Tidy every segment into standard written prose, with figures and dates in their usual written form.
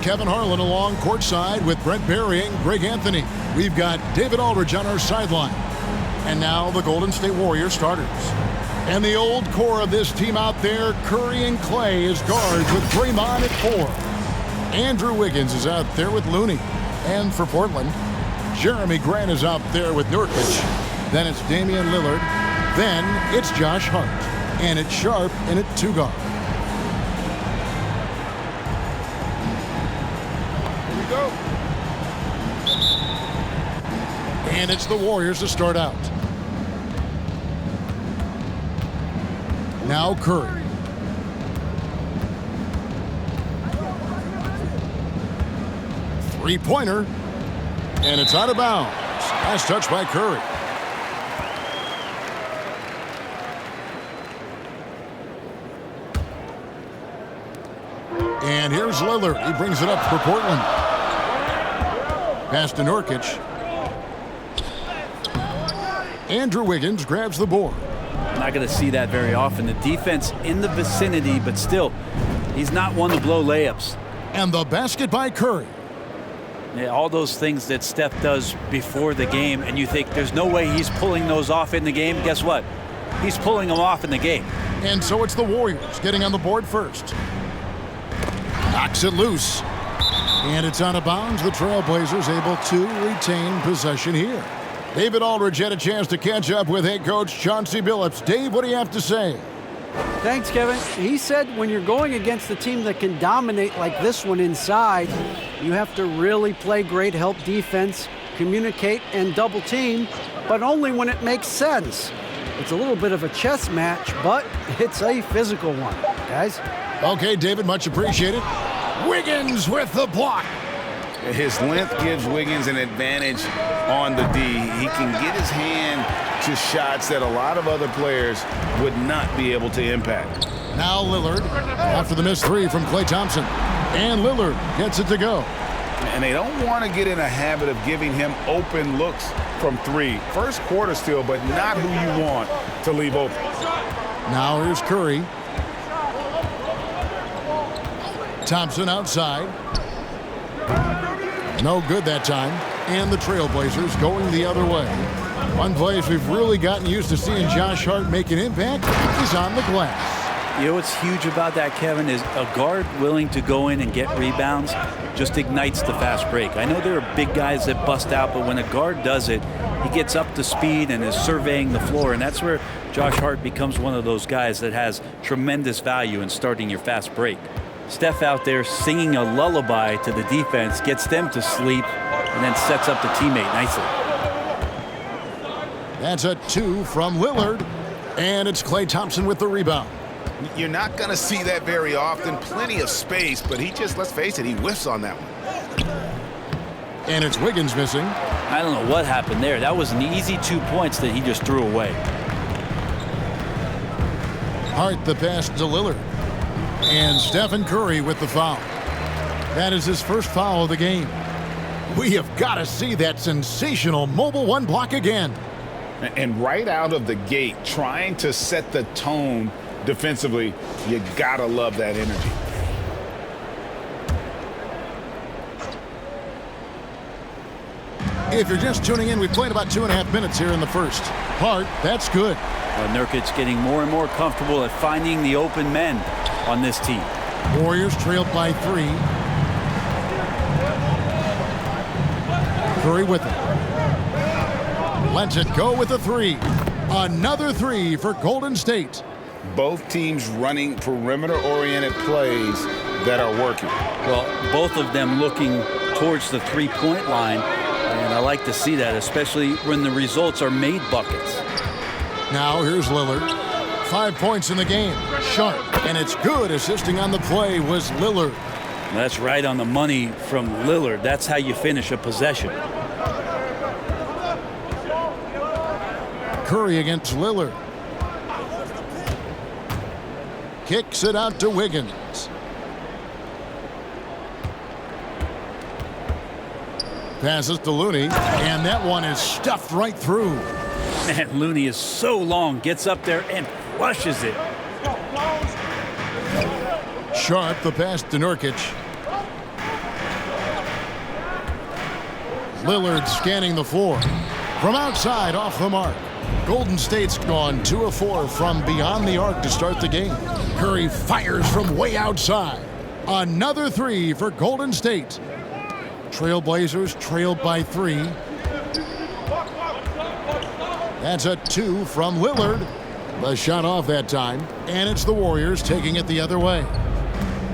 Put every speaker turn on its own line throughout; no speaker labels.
Kevin Harlan along courtside with Brent Barry and Greg Anthony. We've got David Aldridge on our sideline. And now the Golden State Warriors starters. And the old core of this team out there, Curry and Clay as guards with Draymond at 4. Andrew Wiggins is out there with Looney. And for Portland, Jeremy Grant is out there with Nurkic. Then it's Damian Lillard. Then it's Josh Hart. And it's Sharp in at 2 guard. And it's the Warriors to start out. Now Curry. Three-pointer. And it's out of bounds. Nice touch by Curry. And here's Lillard. He brings it up for Portland. Pass to Nurkic. Andrew Wiggins grabs the board.
Not going to see that very often. The defense in the vicinity, but still, he's not one to blow layups.
And the basket by Curry.
Yeah, all those things that Steph does before the game, and you think there's no way he's pulling those off in the game. Guess what? He's pulling them off in the game.
And so it's the Warriors getting on the board first. Knocks it loose. And it's out of bounds. The Trailblazers able to retain possession here. David Aldridge had a chance to catch up with head coach Chauncey Billups. Dave, what do you have to say?
Thanks, Kevin. He said when you're going against a team that can dominate like this one inside, you have to really play great help defense, communicate, and double team, but only when it makes sense. It's a little bit of a chess match, but it's a physical one, guys.
Okay, David, much appreciated. Wiggins with the block.
His length gives Wiggins an advantage on the D. He can get his hand to shots that a lot of other players would not be able to impact.
Now Lillard after the missed 3 from Klay Thompson. And Lillard gets it to go.
And they don't want to get in a habit of giving him open looks from 3. First quarter still, but not who you want to leave open.
Now here's Curry. Thompson outside. No good that time. And the Trailblazers going the other way. One place we've really gotten used to seeing Josh Hart make an impact is on the glass.
You know what's huge about that, Kevin, is a guard willing to go in and get rebounds just ignites the fast break. I know there are big guys that bust out, but when a guard does it, he gets up to speed and is surveying the floor, and that's where Josh Hart becomes one of those guys that has tremendous value in starting your fast break. Steph out there singing a lullaby to the defense, gets them to sleep, and then sets up the teammate nicely.
That's a 2 from Lillard, and it's Klay Thompson with the rebound.
You're not going to see that very often. Plenty of space, but he just, let's face it, he whiffs on that one.
And it's Wiggins missing.
I don't know what happened there. That was an easy 2 points that he just threw away.
Hart the pass to Lillard. And Stephen Curry with the foul. That is his first foul of the game. We have got to see that sensational mobile 1 block again.
And right out of the gate, trying to set the tone defensively, you got to love that energy.
If you're just tuning in, we've played about 2.5 minutes here in the first. Hart, that's good.
Nurkic getting more and more comfortable at finding the open men on this team.
Warriors trailed by 3. Curry with it. Lets it go with a 3. Another 3 for Golden State.
Both teams running perimeter-oriented plays that are working.
Well, both of them looking towards the three-point line, and I like to see that, especially when the results are made buckets.
Now here's Lillard. 5 points in the game. Sharp, and it's good. Assisting on the play was Lillard.
That's right on the money from Lillard. That's how you finish a possession.
Curry against Lillard. Kicks it out to Wiggins. Passes to Looney, and that one is stuffed right through.
Man, Looney is so long, gets up there and flushes it.
Sharp the pass to Nurkic. Lillard scanning the floor. From outside, off the mark. Golden State's gone 2 of 4 from beyond the arc to start the game. Curry fires from way outside. Another 3 for Golden State. Trailblazers trailed by 3. That's a 2 from Lillard. The shot off that time, and it's the Warriors taking it the other way.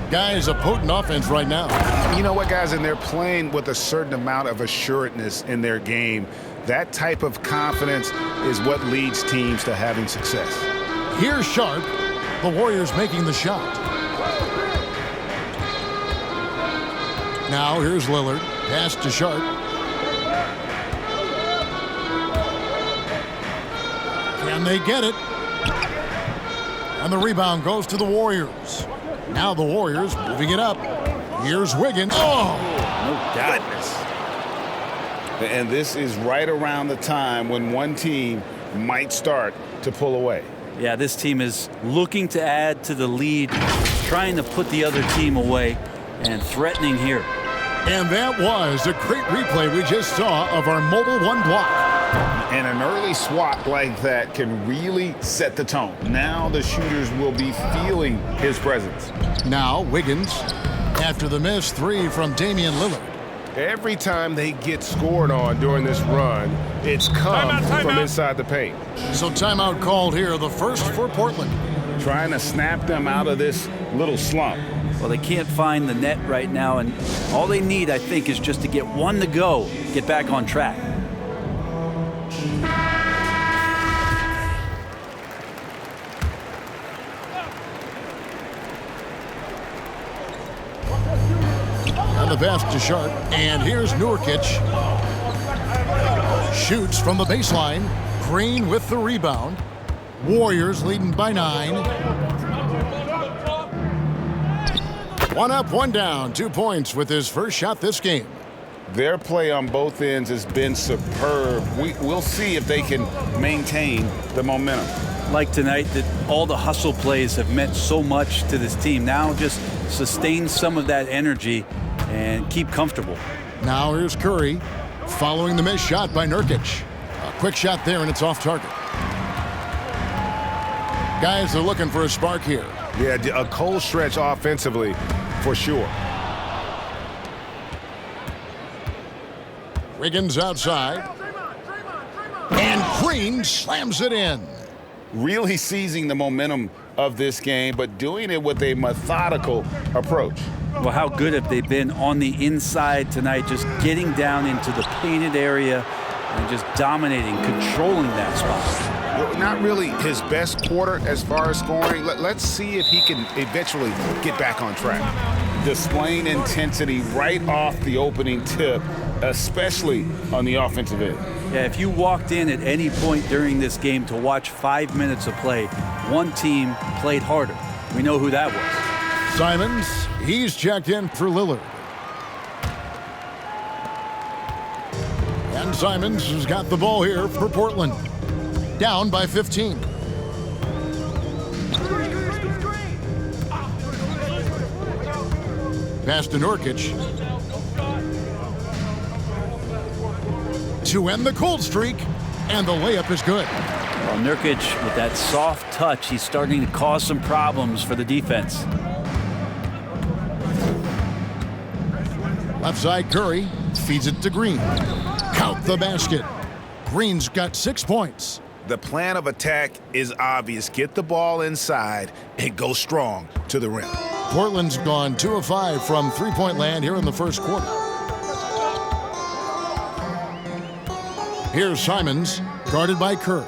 Guys, a potent offense right now.
You know what, guys? And they're playing with a certain amount of assuredness in their game. That type of confidence is what leads teams to having success.
Here's Sharp. The Warriors making the shot. Now here's Lillard. Pass to Sharp. Can they get it? And the rebound goes to the Warriors. Now the Warriors moving it up. Here's Wiggins. Oh!
No doubt.
And this is right around the time when one team might start to pull away.
Yeah, this team is looking to add to the lead, trying to put the other team away, and threatening here.
And that was a great replay we just saw of our mobile one block.
And an early swat like that can really set the tone. Now the shooters will be feeling his presence.
Now Wiggins, after the missed 3 from Damian Lillard.
Every time they get scored on during this run, it's come from inside the paint.
So timeout called here, the first for Portland.
Trying to snap them out of this little slump.
Well, they can't find the net right now, and all they need, I think, is just to get one to go, get back on track.
And the pass to Sharp. And here's Nurkic. Shoots from the baseline. Green with the rebound. Warriors leading by 9. 1 up, 1 down. 2 points with his first shot this game.
Their play on both ends has been superb. We'll see if they can maintain the momentum.
Like tonight, that all the hustle plays have meant so much to this team. Now just sustain some of that energy and keep comfortable.
Now here's Curry following the missed shot by Nurkic. A quick shot there, and it's off target. Guys are looking for a spark here.
Yeah, a cold stretch offensively for sure.
Wiggins outside. And Green slams it in.
Really seizing the momentum of this game, but doing it with a methodical approach.
Well, how good have they been on the inside tonight, just getting down into the painted area and just dominating, controlling that spot.
Not really his best quarter as far as scoring. Let's see if he can eventually get back on track.
Displaying intensity right off the opening tip, especially on the offensive end.
Yeah, if you walked in at any point during this game to watch 5 minutes of play, one team played harder. We know who that was.
Simons, he's checked in for Lillard. And Simons has got the ball here for Portland. Down by 15. Pass to Nurkic. To end the cold streak, and the layup is good.
Well, Nurkic, with that soft touch, he's starting to cause some problems for the defense.
Left side, Curry feeds it to Green. Count the basket. Green's got 6 points.
The plan of attack is obvious. Get the ball inside and go strong to the rim.
Portland's gone 2 of 5 from three-point land here in the first quarter. Here's Simons, guarded by Kerr.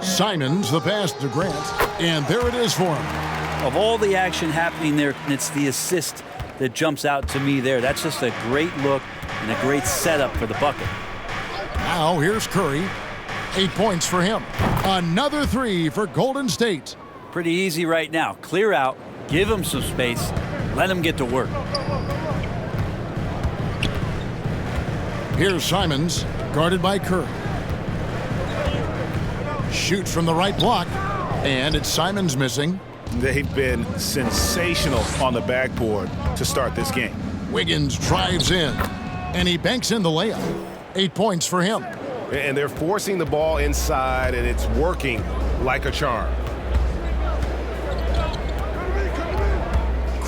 Simons, the pass to Grant, and there it is for him.
Of all the action happening there, it's the assist that jumps out to me there. That's just a great look and a great setup for the bucket.
Now here's Curry. 8 points for him. Another 3 for Golden State.
Pretty easy right now. Clear out, give them some space, let them get to work.
Here's Simons, guarded by Kerr. Shoots from the right block, and it's Simons missing.
They've been sensational on the backboard to start this game.
Wiggins drives in, and he banks in the layup. 8 points for him.
And they're forcing the ball inside, and it's working like a charm.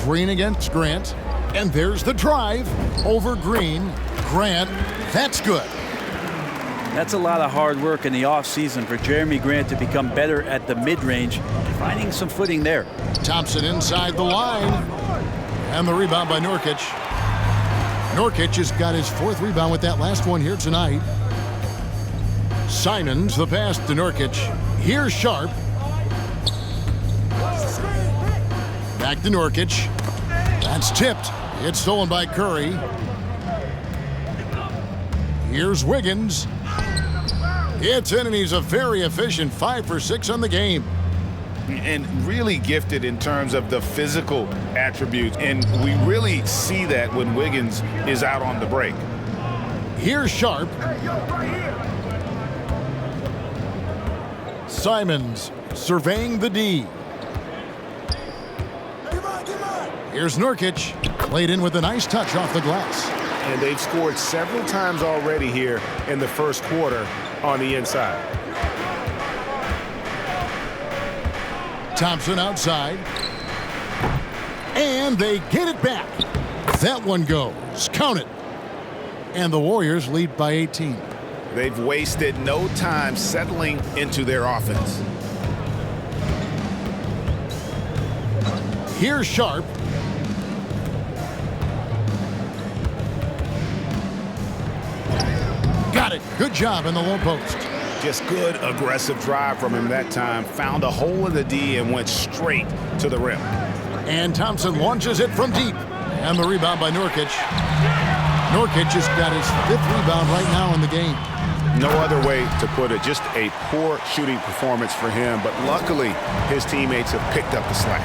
Green against Grant. And there's the drive over Green. Grant, that's good.
That's a lot of hard work in the offseason for Jeremy Grant to become better at the mid-range, finding some footing there.
Thompson inside the line. And the rebound by Nurkic. Nurkic has got his 4th rebound with that last one here tonight. Simons, the pass to Nurkic. Here's Sharp. Back to Nurkic. That's tipped. It's stolen by Curry. Here's Wiggins. It's in, and he's a very efficient 5 for 6 on the game.
And really gifted in terms of the physical attributes. And we really see that when Wiggins is out on the break.
Here's Sharp. Simons surveying the D. Here's Nurkic. Played in with a nice touch off the glass.
And they've scored several times already here in the first quarter on the inside.
Thompson outside. And they get it back. That one goes. Count it. And the Warriors lead by 18.
They've wasted no time settling into their offense.
Here's Sharp. Got it. Good job in the low post.
Just good aggressive drive from him that time. Found a hole in the D and went straight to the rim.
And Thompson launches it from deep. And the rebound by Nurkic. Nurkic has got his 5th rebound right now in the game.
No other way to put it. Just a poor shooting performance for him. But luckily, his teammates have picked up the slack.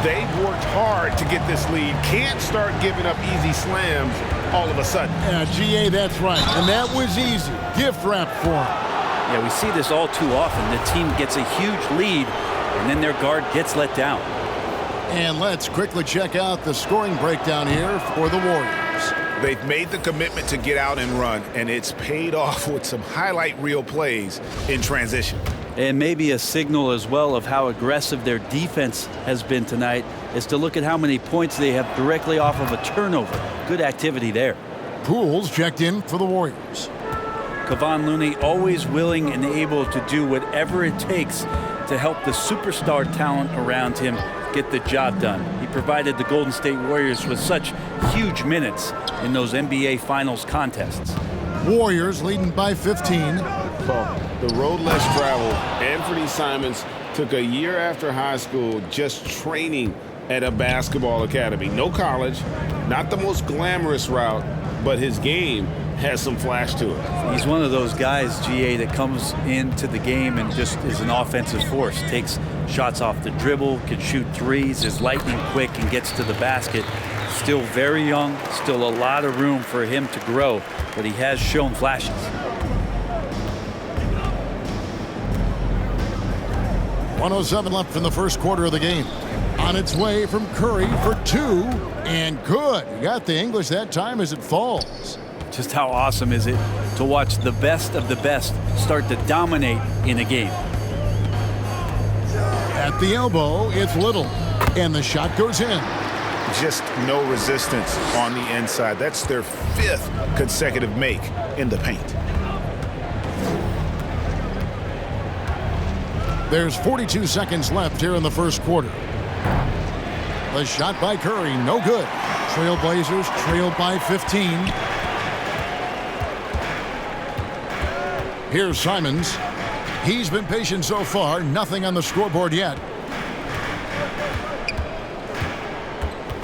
They've worked hard to get this lead. Can't start giving up easy slams all of a sudden.
Yeah, GA, that's right. And that was easy. Gift wrap for him.
Yeah, we see this all too often. The team gets a huge lead, and then their guard gets let down.
And let's quickly check out the scoring breakdown here for the Warriors.
They've made the commitment to get out and run, and it's paid off with some highlight reel plays in transition.
And maybe a signal as well of how aggressive their defense has been tonight is to look at how many points they have directly off of a turnover. Good activity there.
Pools checked in for the Warriors.
Kevon Looney always willing and able to do whatever it takes to help the superstar talent around him get the job done. He provided the Golden State Warriors with such huge minutes in those NBA Finals contests.
Warriors leading by 15.
Well, the road less traveled. Anthony Simons took a year after high school just training at a basketball academy. No college, not the most glamorous route, but his game has some flash to it.
He's one of those guys, GA, that comes into the game and just is an offensive force. Takes shots off the dribble, can shoot threes, is lightning quick, and gets to the basket. Still very young, still a lot of room for him to grow, but he has shown flashes.
.107 left in the first quarter of the game. On its way from Curry for 2. And good. He got the English that time as it falls.
Just how awesome is it to watch the best of the best start to dominate in a game?
At the elbow, it's Little. And the shot goes in.
Just no resistance on the inside. That's their 5th consecutive make in the paint.
There's 42 seconds left here in the first quarter. The shot by Curry, no good. Trailblazers trailed by 15. Here's Simons. He's been patient so far. Nothing on the scoreboard yet.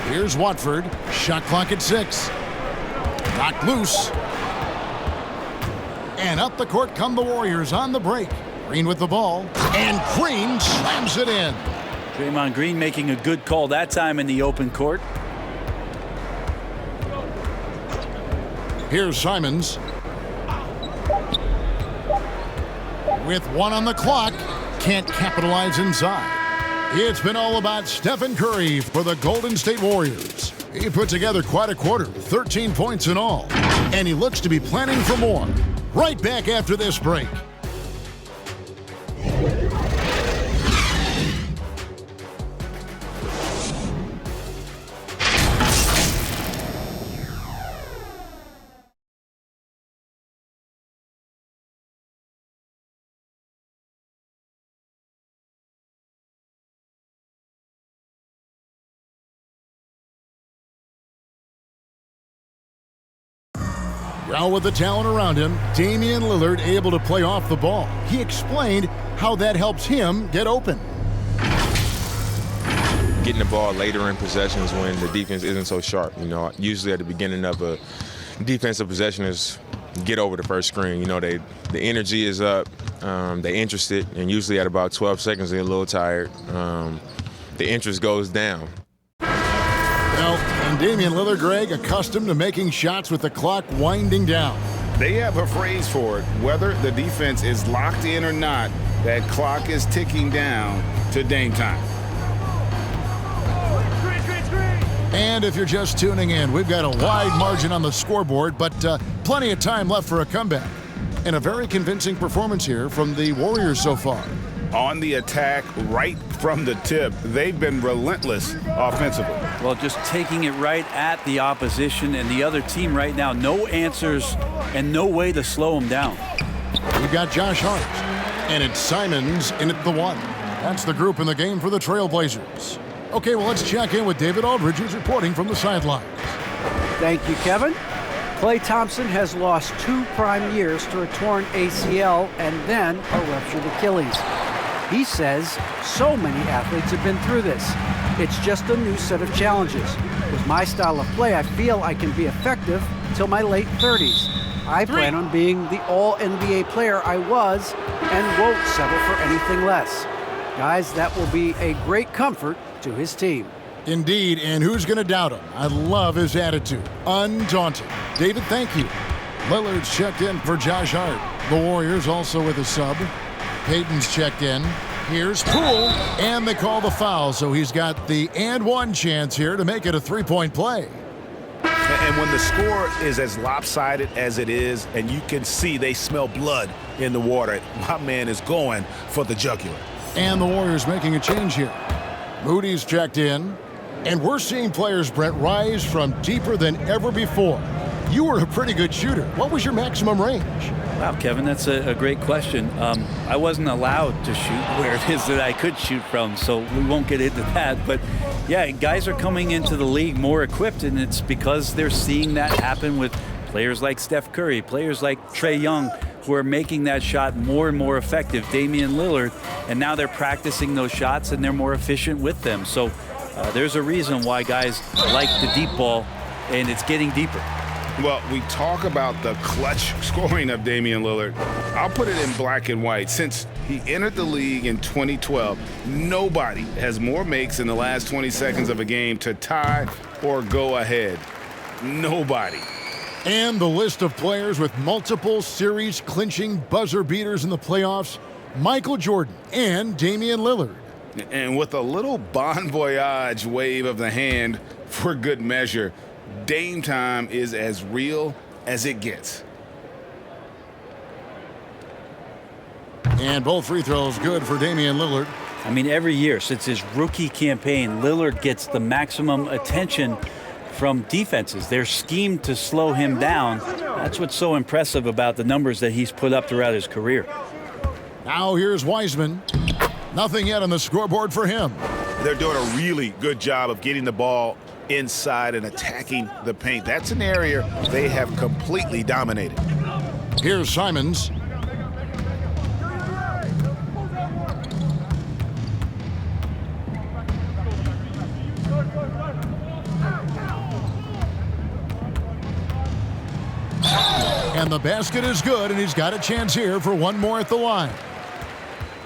Here's Watford. Shot clock at 6. Knocked loose. And up the court come the Warriors on the break. Green with the ball. And Green slams it in.
Draymond Green making a good call that time in the open court.
Here's Simons. With 1 on the clock, can't capitalize inside. It's been all about Stephen Curry for the Golden State Warriors. He put together quite a quarter, 13 points in all, and he looks to be planning for more. Right back after this break. Well, with the talent around him, Damian Lillard able to play off the ball. He explained how that helps him get open.
Getting the ball later in possessions when the defense isn't so sharp. You know, usually at the beginning of a defensive possession is get over the first screen. You know, the energy is up, they're interested, and usually at about 12 seconds they're a little tired. The interest goes down.
Well, and Damian Lillard, Greg, accustomed to making shots with the clock winding down.
They have a phrase for it. Whether the defense is locked in or not, that clock is ticking down to Dame time.
And if you're just tuning in, we've got a wide margin on the scoreboard, but plenty of time left for a comeback. And a very convincing performance here from the Warriors so far.
On the attack right from the tip, they've been relentless offensively.
Well, just taking it right at the opposition and the other team right now. No answers and no way to slow them down.
We've got Josh Hart, and it's Simons in at the 1. That's the group in the game for the Trailblazers. Okay, well, let's check in with David Aldridge, who's reporting from the sidelines.
Thank you, Kevin. Klay Thompson has lost 2 prime years to a torn ACL and then a ruptured Achilles. He says so many athletes have been through this. It's just a new set of challenges. With my style of play, I feel I can be effective till my late 30s. I plan on being the all-NBA player I was and won't settle for anything less. Guys, that will be a great comfort to his team.
Indeed, and who's going to doubt him? I love his attitude. Undaunted. David, thank you. Lillard's checked in for Josh Hart. The Warriors also with a sub. Payton's checked in. Here's Poole, and they call the foul, so he's got the and one chance here to make it a three-point play.
And when the score is as lopsided as it is, and you can see they smell blood in the water, my man is going for the jugular.
And the Warriors making a change here. Moody's checked in, and we're seeing players, Brent, rise from deeper than ever before. You were a pretty good shooter. What was your maximum range?
Wow, Kevin, that's a great question. I wasn't allowed to shoot where it is that I could shoot from, so we won't get into that. But, yeah, guys are coming into the league more equipped, and it's because they're seeing that happen with players like Steph Curry, players like Trae Young, who are making that shot more and more effective, Damian Lillard, and now they're practicing those shots, and they're more efficient with them. So there's a reason why guys like the deep ball, and it's getting deeper.
Well, we talk about the clutch scoring of Damian Lillard. I'll put it in black and white. Since he entered the league in 2012, nobody has more makes in the last 20 seconds of a game to tie or go ahead. Nobody.
And the list of players with multiple series-clinching buzzer beaters in the playoffs, Michael Jordan and Damian Lillard.
And with a little bon voyage wave of the hand for good measure, Dame time is as real as it gets.
And both free throws good for Damian Lillard.
I mean, every year since his rookie campaign, Lillard gets the maximum attention from defenses. They're schemed to slow him down. That's what's so impressive about the numbers that he's put up throughout his career.
Now here's Wiseman. Nothing yet on the scoreboard for him.
They're doing a really good job of getting the ball inside and attacking the paint. That's an area they have completely dominated.
Here's Simons. And the basket is good, and he's got a chance here for one more at the line.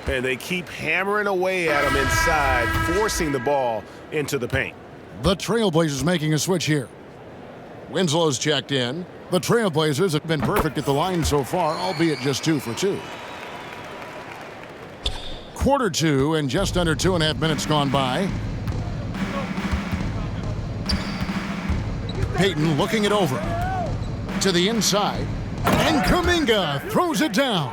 And they keep hammering away at him inside, forcing the ball into the paint.
The Trailblazers making a switch here. Winslow's checked in. The Trailblazers have been perfect at the line so far, albeit just 2 for 2. Quarter 2 and just under 2.5 minutes gone by. Payton looking it over. To the inside. And Kuminga throws it down.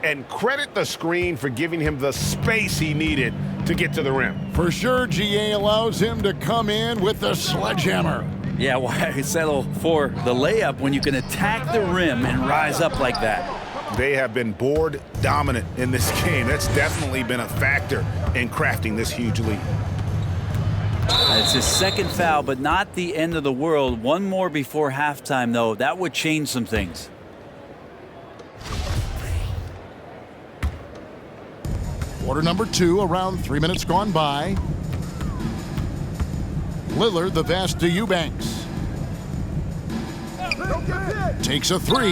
And credit the screen for giving him the space he needed to get to the rim.
For sure, GA allows him to come in with the sledgehammer.
Yeah, why settle for the layup when you can attack the rim and rise up like that?
They have been board dominant in this game. That's definitely been a factor in crafting this huge lead.
It's his second foul, but not the end of the world. One more before halftime, though. That would change some things.
Quarter number 2, around 3 minutes gone by. Lillard, the pass to Eubanks. Takes a 3.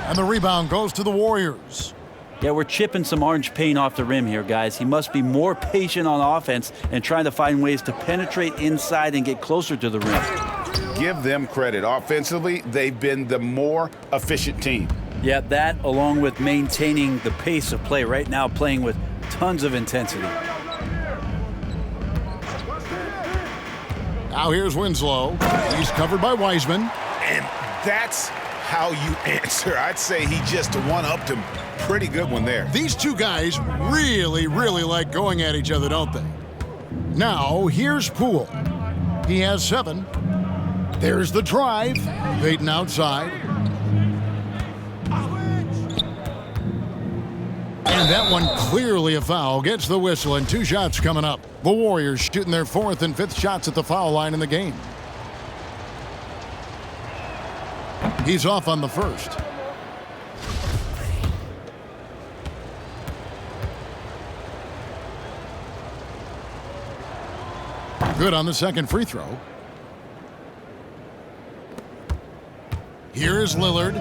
And the rebound goes to the Warriors.
Yeah, we're chipping some orange paint off the rim here, guys. He must be more patient on offense and trying to find ways to penetrate inside and get closer to the rim.
Give them credit. Offensively, they've been the more efficient team.
Yeah, that along with maintaining the pace of play right now, playing with tons of intensity.
Now here's Winslow. He's covered by Wiseman.
And that's how you answer. I'd say he just one-upped him. Pretty good one there.
These two guys really like going at each other, don't they? Now, here's Poole. He has 7. There's the drive. Payton outside. And that one clearly a foul. Gets the whistle, and 2 shots coming up. The Warriors shooting their 4th and 5th shots at the foul line in the game. He's off on the first. Good on the second free throw. Here is Lillard.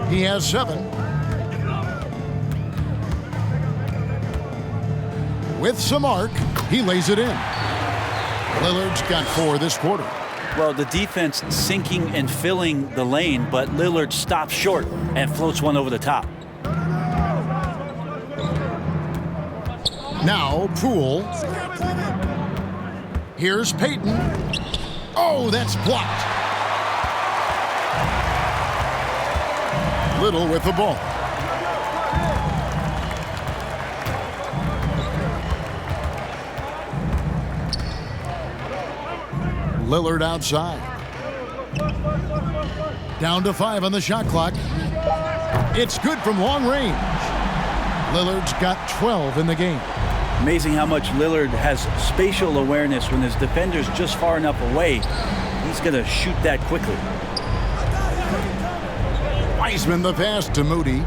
He has 7. With some arc, he lays it in. Lillard's got 4 this quarter.
Well, the defense sinking and filling the lane, but Lillard stops short and floats one over the top.
Now, Poole. Here's Payton. Oh, that's blocked. Little with the ball. Lillard outside. Down to 5 on the shot clock. It's good from long range. Lillard's got 12 in the game.
Amazing how much Lillard has spatial awareness when his defender's just far enough away. He's going to shoot that quickly.
Wiseman the pass to Moody.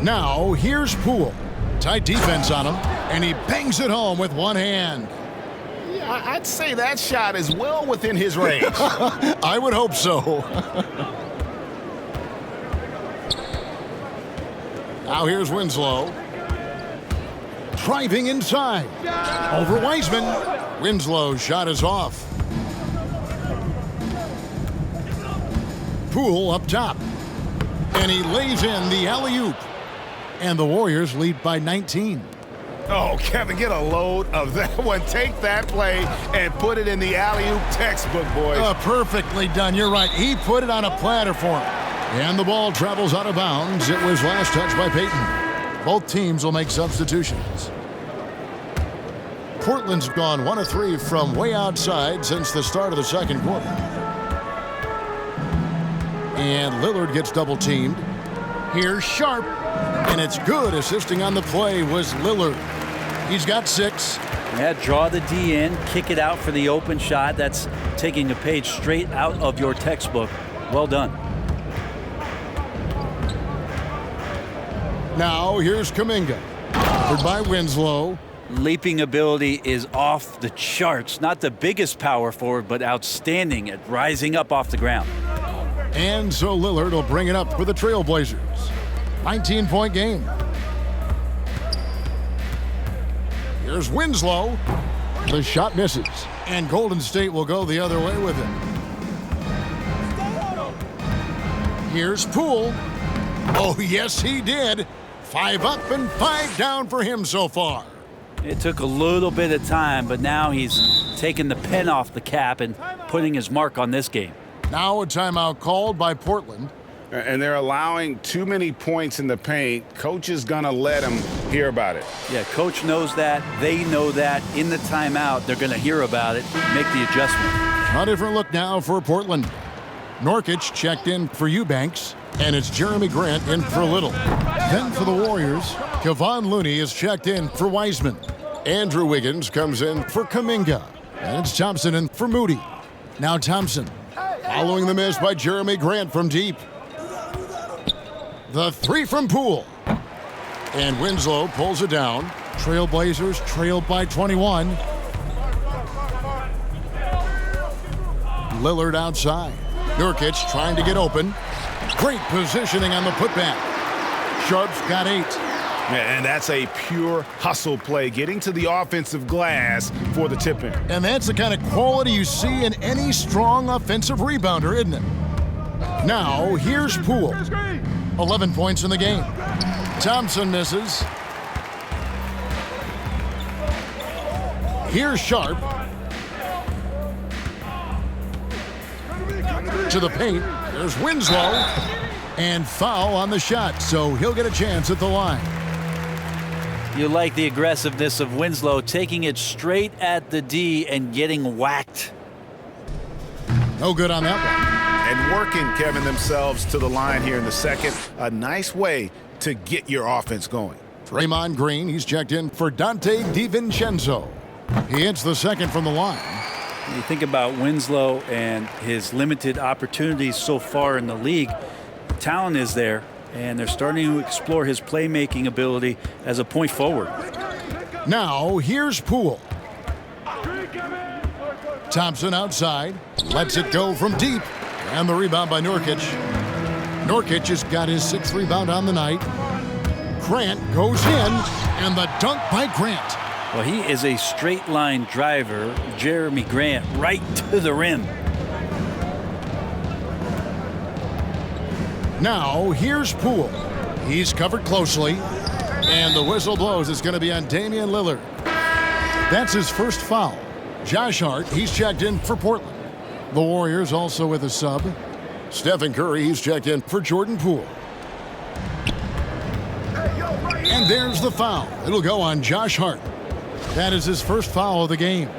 Now here's Poole. Tight defense on him, and he bangs it home with one hand.
Yeah, I'd say that shot is well within his range.
I would hope so. Now here's Winslow. Driving inside. Over Wiseman. Winslow's shot is off. Poole up top. And he lays in the alley-oop. And the Warriors lead by 19.
Oh, Kevin, get a load of that one. Take that play and put it in the alley-oop textbook, boys.
Perfectly done. You're right. He put it on a platter for him. And the ball travels out of bounds. It was last touched by Payton. Both teams will make substitutions. Portland's gone 1 of 3 from way outside since the start of the second quarter. And Lillard gets double teamed. Here's Sharp. And it's good. Assisting on the play was Lillard. He's got 6.
Yeah, draw the D in, kick it out for the open shot. That's taking a page straight out of your textbook. Well done.
Now here's Kuminga. Covered by Winslow.
Leaping ability is off the charts. Not the biggest power forward, but outstanding at rising up off the ground.
And so Lillard will bring it up for the Trailblazers. 19-point game. Here's Winslow. The shot misses. And Golden State will go the other way with it. Here's Poole. Oh, yes, he did. 5 up and 5 down for him so far.
It took a little bit of time, but now he's taking the pen off the cap and putting his mark on this game.
Now a timeout called by Portland.
And they're allowing too many points in the paint. Coach is going to let them hear about it.
Yeah, coach knows that. They know that. In the timeout, they're going to hear about it, make the adjustment.
A different look now for Portland. Nurkic checked in for Eubanks, and it's Jeremy Grant in for Little. Then for the Warriors, Kevon Looney is checked in for Wiseman. Andrew Wiggins comes in for Kuminga, and it's Thompson in for Moody. Now Thompson, following the miss by Jeremy Grant from deep. The three from Poole. And Winslow pulls it down. Trailblazers trailed by 21. Lillard outside. Nurkic trying to get open. Great positioning on the putback. Sharp's got 8.
And that's a pure hustle play, getting to the offensive glass for the tip-in.
And that's the kind of quality you see in any strong offensive rebounder, isn't it? Now, here's Poole. 11 points in the game. Thompson misses. Here's Sharp. To the paint. There's Winslow. And foul on the shot, so he'll get a chance at the line.
You like the aggressiveness of Winslow, taking it straight at the D and getting whacked.
No good on that one.
And working, Kevin, themselves to the line here in the second. A nice way to get your offense going.
Draymond Green, he's checked in for Dante DiVincenzo. He hits the second from the line.
You think about Winslow and his limited opportunities so far in the league. Talent is there, and they're starting to explore his playmaking ability as a point forward.
Now, here's Poole. Thompson outside, lets it go from deep, and the rebound by Nurkic. Nurkic has got his 6th rebound on the night. Grant goes in, and the dunk by Grant.
Well, he is a straight line driver, Jeremy Grant, right to the rim.
Now, here's Poole. He's covered closely, and the whistle blows. It's going to be on Damian Lillard. That's his first foul. Josh Hart, he's checked in for Portland. The Warriors also with a sub. Stephen Curry, he's checked in for Jordan Poole. And there's the foul. It'll go on Josh Hart. That is his first foul of the game.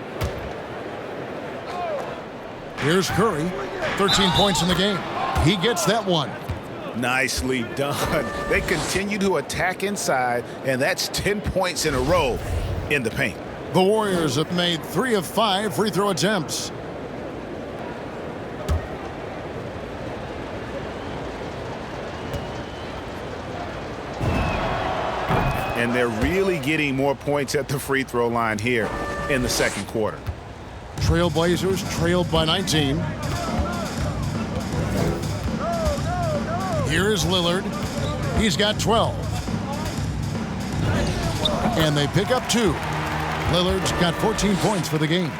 Here's Curry, 13 points in the game. He gets that one.
Nicely done. They continue to attack inside, and that's 10 points in a row in the paint.
The Warriors have made 3 of 5 free throw attempts.
And they're really getting more points at the free throw line here in the second quarter.
Trailblazers trailed by 19. Here is Lillard. He's got 12. And they pick up 2. Lillard's got 14 points for the game.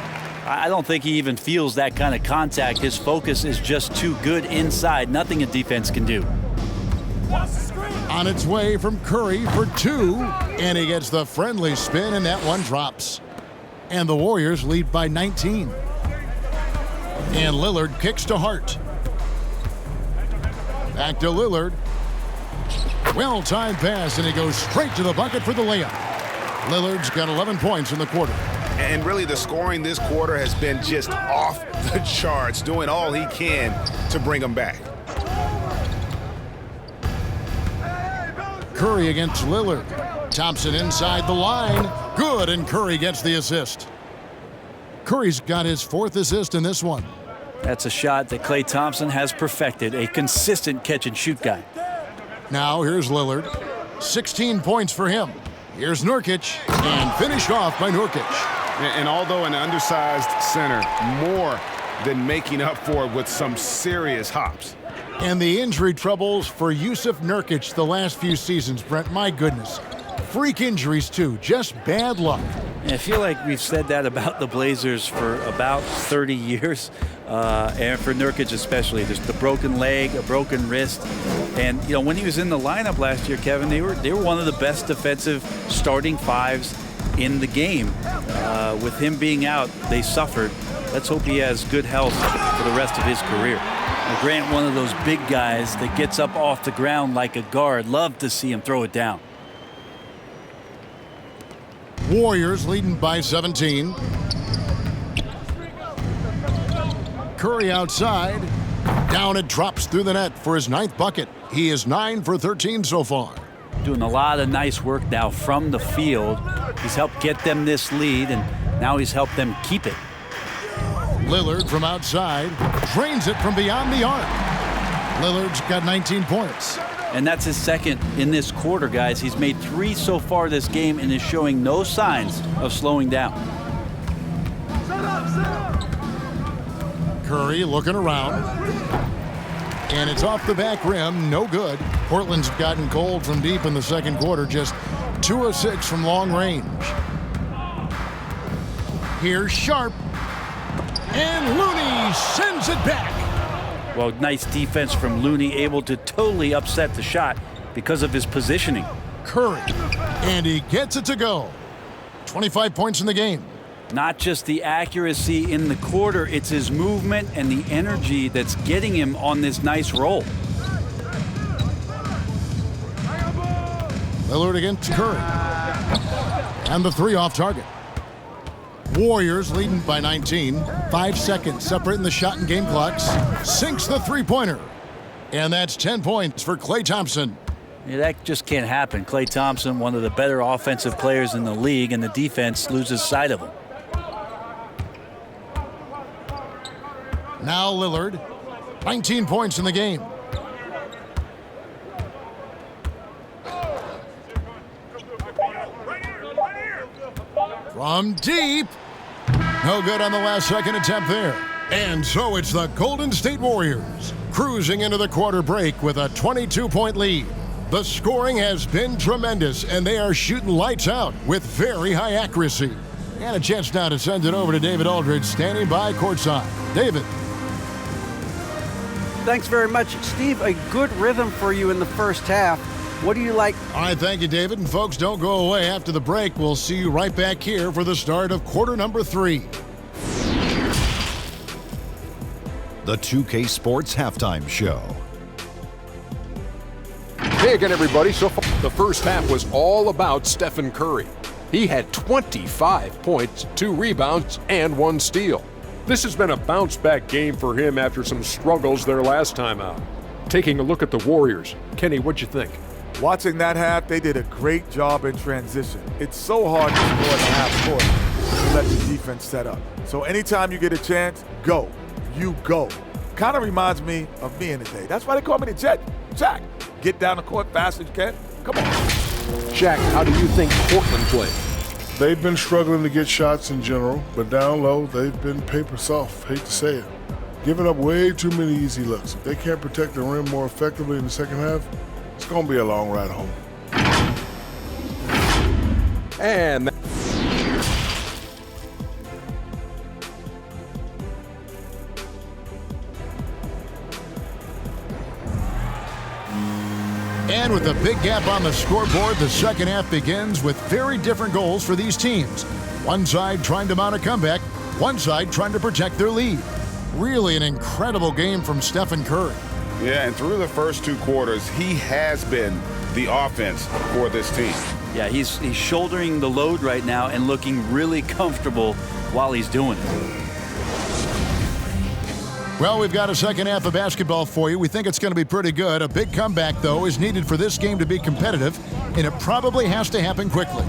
I don't think he even feels that kind of contact. His focus is just too good inside. Nothing a defense can do.
On its way from Curry for 2. And he gets the friendly spin, and that one drops. And the Warriors lead by 19. And Lillard kicks to Hart. Back to Lillard. Well-timed pass, and he goes straight to the bucket for the layup. Lillard's got 11 points in the quarter.
And really the scoring this quarter has been just off the charts, doing all he can to bring them back.
Curry against Lillard. Thompson inside the line. Good, and Curry gets the assist. Curry's got his 4th assist in this one.
That's a shot that Klay Thompson has perfected, a consistent catch-and-shoot guy.
Now here's Lillard. 16 points for him. Here's Nurkic, and finished off by Nurkic.
And although an undersized center, more than making up for it with some serious hops.
And the injury troubles for Yusuf Nurkic the last few seasons, Brent, my goodness. Freak injuries, too. Just bad luck.
I feel like we've said that about the Blazers for about 30 years, and for Nurkic especially. There's the broken leg, a broken wrist, and when he was in the lineup last year, Kevin, they were one of the best defensive starting 5s in the game. With him being out, they suffered. Let's hope he has good health for the rest of his career. Now, Grant, one of those big guys that gets up off the ground like a guard. Love to see him throw it down.
Warriors leading by 17. Curry outside. Down it drops through the net for his 9th bucket. He is 9 for 13 so far.
Doing a lot of nice work now from the field. He's helped get them this lead, and now he's helped them keep it.
Lillard from outside drains it from beyond the arc. Lillard's got 19 points.
And that's his 2nd in this quarter, guys. He's made 3 so far this game and is showing no signs of slowing down.
Curry looking around. And it's off the back rim, no good. Portland's gotten cold from deep in the 2nd quarter, just 2 of 6 from long range. Here's Sharp. And Looney sends it back.
Well, nice defense from Looney, able to totally upset the shot because of his positioning.
Curry, and he gets it to go. 25 points in the game.
Not just the accuracy in the quarter, it's his movement and the energy that's getting him on this nice roll.
Lillard against Curry. And the 3 off target. Warriors leading by 19. 5 seconds separating the shot and game clocks. Sinks the 3-pointer. And that's 10 points for Klay Thompson.
Yeah, that just can't happen. Klay Thompson, one of the better offensive players in the league, and the defense loses sight of him.
Now Lillard, 19 points in the game. From deep. No good on the last second attempt there. And so it's the Golden State Warriors cruising into the quarter break with a 22-point lead. The scoring has been tremendous, and they are shooting lights out with very high accuracy. And a chance now to send it over to David Aldridge, standing by courtside. David.
Thanks very much, Steve. A good rhythm for you in the first half. What do you like?
All right, thank you, David. And folks, don't go away. After the break, we'll see you right back here for the start of quarter number 3.
The 2K Sports Halftime Show.
Hey again, everybody. So far, the first half was all about Stephen Curry. He had 25 points, 2 rebounds, and 1 steal. This has been a bounce-back game for him after some struggles their last time out. Taking a look at the Warriors. Kenny, what'd you think?
Watching that half, they did a great job in transition. It's so hard to score in the half court to let the defense set up. So anytime you get a chance, go. You go. Kind of reminds me of me in the day. That's why they call me the Jet. Jack, get down the court fast as you can. Come on.
Shaq, how do you think Portland played?
They've been struggling to get shots in general, but down low, they've been paper soft. Hate to say it. Giving up way too many easy looks. If they can't protect the rim more effectively in the second half, it's going to be a long ride home.
And
And with a big gap on the scoreboard, the second half begins with very different goals for these teams. One side trying to mount a comeback, one side trying to protect their lead. Really an incredible game from Stephen Curry.
Yeah, and through the first 2 quarters, he has been the offense for this team.
Yeah, he's shouldering the load right now and looking really comfortable while he's doing it.
Well, we've got a second half of basketball for you. We think it's going to be pretty good. A big comeback, though, is needed for this game to be competitive, and it probably has to happen quickly.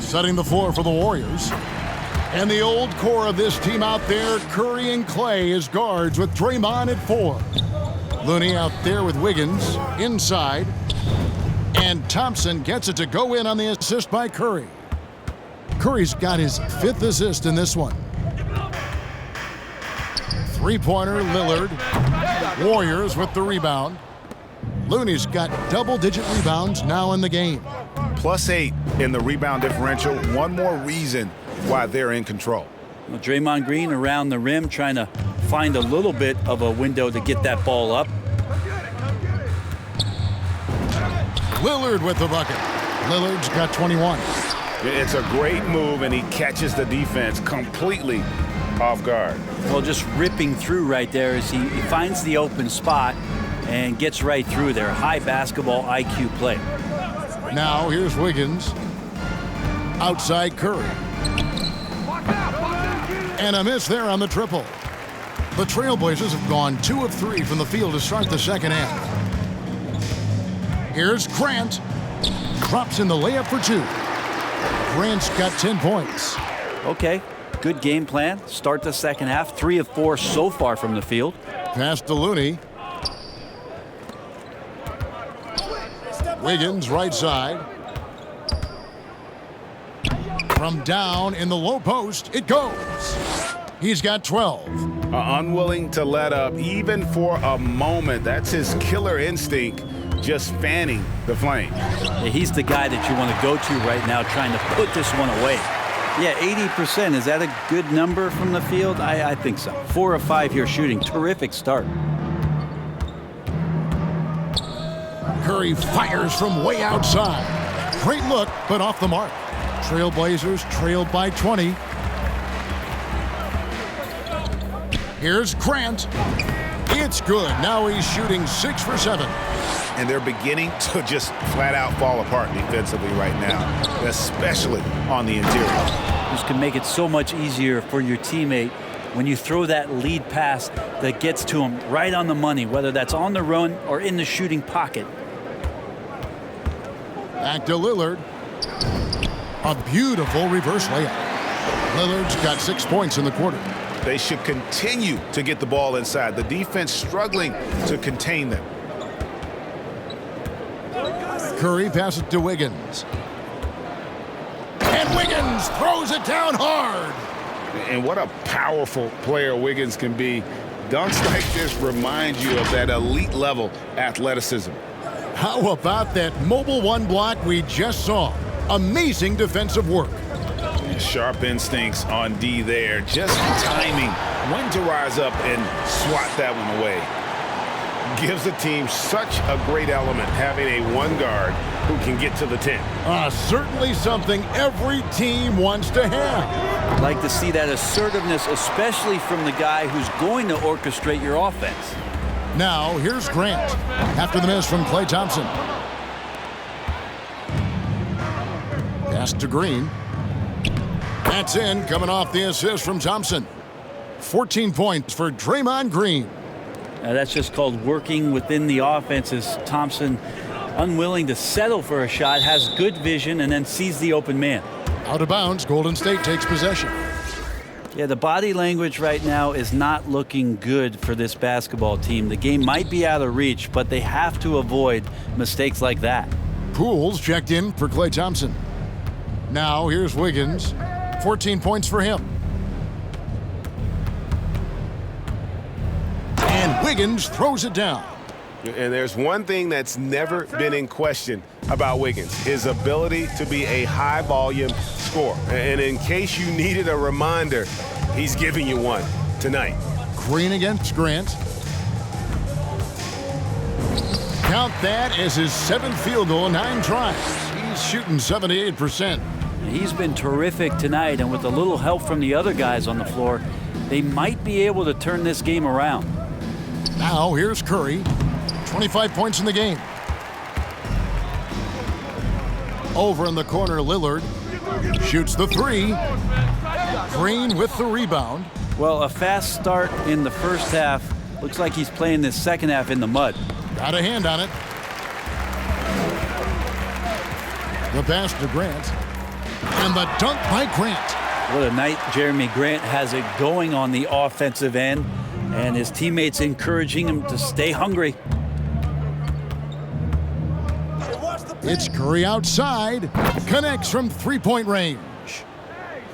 Setting the floor for the Warriors. And the old core of this team out there, Curry and Klay as guards with Draymond at 4. Looney out there with Wiggins inside. And Thompson gets it to go in on the assist by Curry. Curry's got his 5th assist in this one. 3-pointer, Lillard. Warriors with the rebound. Looney's got double-digit rebounds now in the game.
+8 in the rebound differential. One more reason why they're in control.
Well, Draymond Green around the rim trying to find a little bit of a window to get that ball up.
Lillard with the bucket. Lillard's got 21.
It's a great move, and he catches the defense completely off guard.
Well, just ripping through right there as he finds the open spot and gets right through there. High basketball IQ play.
Now here's Wiggins. Outside Curry. And a miss there on the triple. The Trailblazers have gone 2 of 3 from the field to start the second half. Here's Grant. Drops in the layup for 2. Grant's got 10 points.
Okay, good game plan. Start the second half. 3 of 4 so far from the field.
Pass to Looney. Wiggins right side. From down in the low post, it goes. He's got 12.
Unwilling to let up even for a moment. That's his killer instinct, just fanning the flame.
Yeah, he's the guy that you want to go to right now, trying to put this one away. Yeah, 80%. Is that a good number from the field? I think so. 4 of 5 here shooting. Terrific start.
Curry fires from way outside. Great look, but off the mark. Trailblazers trailed by 20. Here's Grant. It's good. Now he's shooting 6 for 7.
And they're beginning to just flat out fall apart defensively right now, especially on the interior.
This can make it so much easier for your teammate when you throw that lead pass that gets to him right on the money, whether that's on the run or in the shooting pocket.
Back to Lillard. A beautiful reverse layup. Lillard's got 6 points in the quarter.
They should continue to get the ball inside. The defense struggling to contain them.
Curry passes to Wiggins. And Wiggins throws it down hard.
And what a powerful player Wiggins can be. Dunks like this remind you of that elite level athleticism.
How about that mobile 1 block we just saw? Amazing defensive work.
Sharp instincts on D there. Just timing when to rise up and swat that one away. Gives the team such a great element having a 1 guard who can get to the 10.
Certainly something every team wants to have.
I'd like to see that assertiveness, especially from the guy who's going to orchestrate your offense.
Now here's Grant after the miss from Klay Thompson. Pass to Green. That's in, coming off the assist from Thompson. 14 points for Draymond Green.
Now that's just called working within the offense, as Thompson, unwilling to settle for a shot, has good vision and then sees the open man.
Out of bounds, Golden State takes possession.
Yeah, the body language right now is not looking good for this basketball team. The game might be out of reach, but they have to avoid mistakes like that.
Pools checked in for Klay Thompson. Now here's Wiggins. 14 points for him. And Wiggins throws it down.
And there's one thing that's never been in question about Wiggins, his ability to be a high-volume scorer. And in case you needed a reminder, he's giving you one tonight.
Green against Grant. Count that as his 7th field goal in 9 tries. He's shooting 78%.
He's been terrific tonight, and with a little help from the other guys on the floor, they might be able to turn this game around.
Now here's Curry. 25 points in the game. Over in the corner, Lillard shoots the 3. Green with the rebound.
Well, a fast start in the first half. Looks like he's playing this second half in the mud.
Got a hand on it. The pass to Grant. And the dunk by Grant.
What a night Jeremy Grant has it going on the offensive end, and his teammates encouraging him to stay hungry.
It's Curry outside. Connects from 3-point range.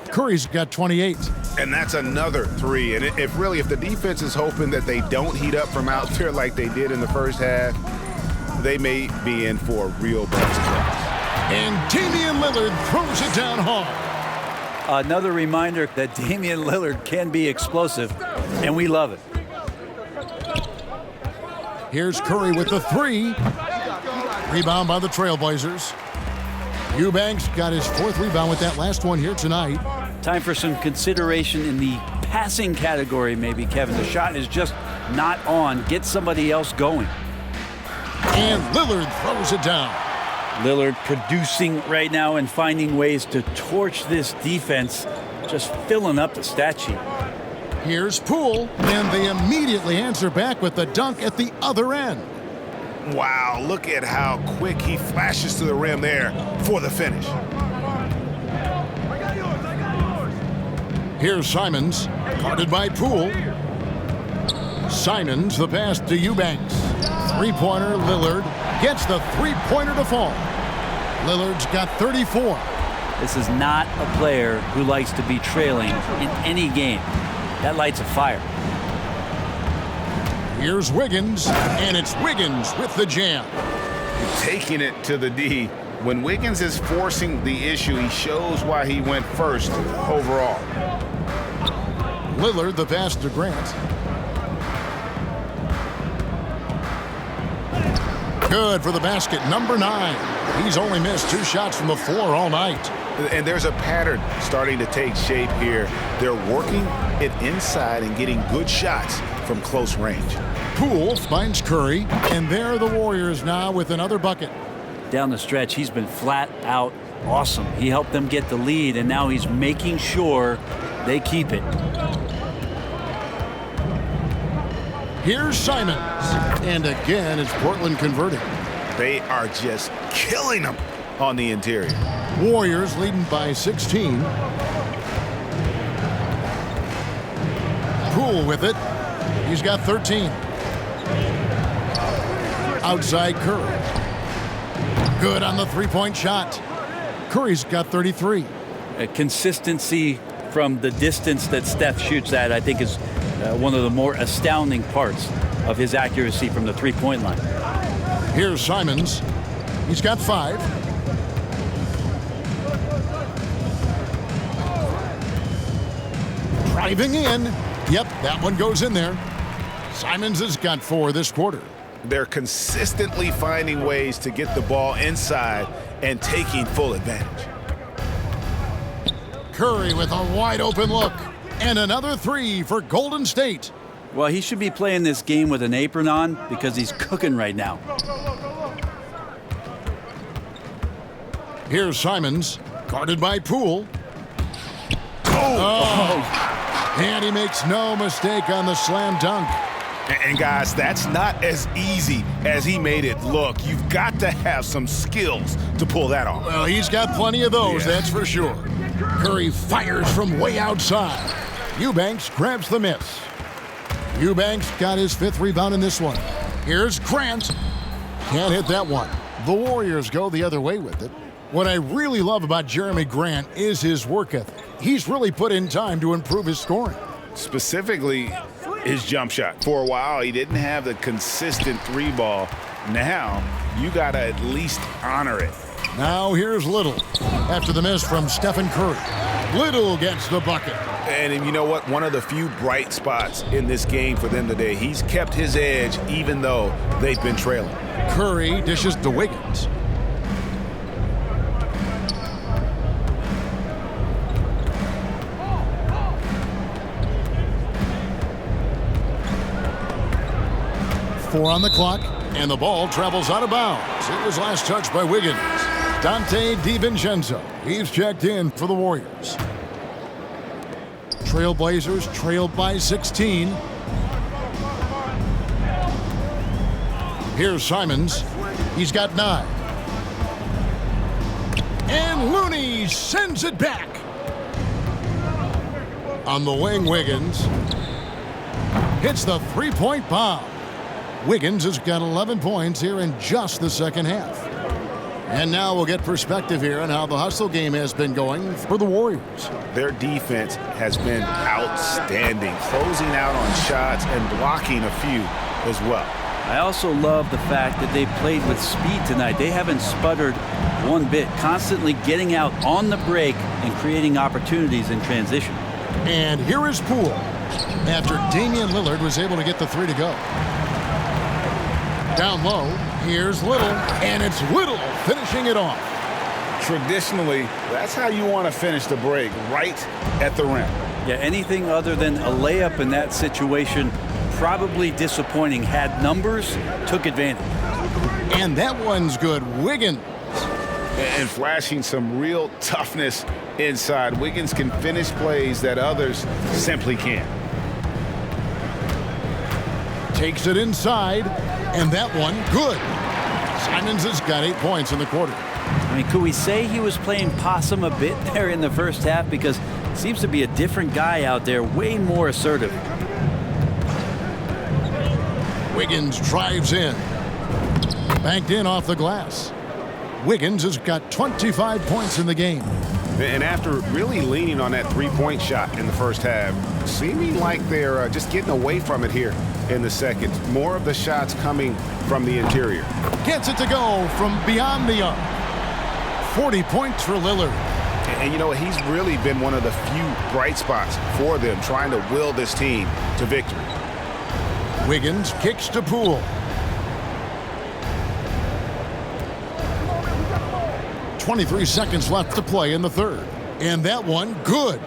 Curry's got 28.
And that's another 3. And if the defense is hoping that they don't heat up from out there like they did in the first half, they may be in for a real bad surprise.
And Damian Lillard throws it down hard.
Another reminder that Damian Lillard can be explosive, and we love it.
Here's Curry with the 3. Rebound by the Trailblazers. Eubanks got his 4th rebound with that last one here tonight.
Time for some consideration in the passing category, maybe, Kevin. The shot is just not on. Get somebody else going.
And Lillard throws it down.
Lillard producing right now and finding ways to torch this defense, just filling up the stat sheet.
Here's Poole, and they immediately answer back with the dunk at the other end.
Wow, look at how quick he flashes to the rim there for the finish.
Here's Simons, guarded by Poole. Simons, the pass to Eubanks. Three-pointer, Lillard gets the three-pointer to fall. Lillard's got 34.
This is not a player who likes to be trailing in any game. That lights a fire.
Here's Wiggins, and it's Wiggins with the jam.
Taking it to the D. When Wiggins is forcing the issue, he shows why he went first overall.
Lillard, the pass to Grant. Good for the basket, number 9. He's only missed 2 shots from the floor all night.
And there's a pattern starting to take shape here. They're working it inside and getting good shots from close range.
Poole finds Curry, and there are the Warriors now with another bucket.
Down the stretch, he's been flat out awesome. He helped them get the lead, and now he's making sure they keep it.
Here's Simons, and again it's Portland converting.
They are just killing them on the interior.
Warriors leading by 16. Poole with it. He's got 13. Outside Curry. Good on the three-point shot. Curry's got 33.
Consistency from the distance that Steph shoots at, I think, is one of the more astounding parts of his accuracy from the three-point line.
Here's Simons. He's got 5. Driving in. Yep, that one goes in there. Simons has got 4 this quarter.
They're consistently finding ways to get the ball inside and taking full advantage.
Curry with a wide open look. And another 3 for Golden State.
Well, he should be playing this game with an apron on because he's cooking right now.
Here's Simons, guarded by Poole. Oh! And he makes no mistake on the slam dunk.
And guys, that's not as easy as he made it look. You've got to have some skills to pull that off.
Well, he's got plenty of those, that's for sure. Curry fires from way outside. Eubanks grabs the miss. Eubanks got his 5th rebound in this one. Here's Grant. Can't hit that one. The Warriors go the other way with it. What I really love about Jeremy Grant is his work ethic. He's really put in time to improve his scoring.
Specifically, his jump shot. For a while, he didn't have the consistent 3-ball. Now, you got to at least honor it.
Now here's Little after the miss from Stephen Curry. Little gets the bucket.
And you know what? One of the few bright spots in this game for them today. He's kept his edge even though they've been trailing.
Curry dishes to Wiggins. Four on the clock, and the ball travels out of bounds. It was last touched by Wiggins. Dante DiVincenzo. He's checked in for the Warriors. Trailblazers trailed by 16. Here's Simons. He's got 9. And Looney sends it back. On the wing, Wiggins hits the three-point bomb. Wiggins has got 11 points here in just the second half. And now we'll get perspective here on how the hustle game has been going for the Warriors.
Their defense has been outstanding, closing out on shots and blocking a few as well.
I also love the fact that they played with speed tonight. They haven't sputtered one bit, constantly getting out on the break and creating opportunities in transition.
And here is Poole after Damian Lillard was able to get the 3 to go. Down low, here's Little, and it's Little finishing it off.
Traditionally, that's how you want to finish the break, right at the rim.
Yeah, anything other than a layup in that situation, probably disappointing. Had numbers, took advantage.
And that one's good. Wiggins.
And flashing some real toughness inside. Wiggins can finish plays that others simply can't.
Takes it inside, and that one good. Simons has got 8 points in the quarter.
I mean, could we say he was playing possum a bit there in the first half? Because it seems to be a different guy out there, way more assertive.
Wiggins drives in. Banked in off the glass. Wiggins has got 25 points in the game.
And after really leaning on that three-point shot in the first half, seeming like they're just getting away from it here in the second. More of the shots coming from the interior.
Gets it to go from beyond the arc. 40 points for Lillard.
And you know, he's really been one of the few bright spots for them, trying to will this team to victory.
Wiggins kicks to Poole. 23 seconds left to play in the third. And that one, good.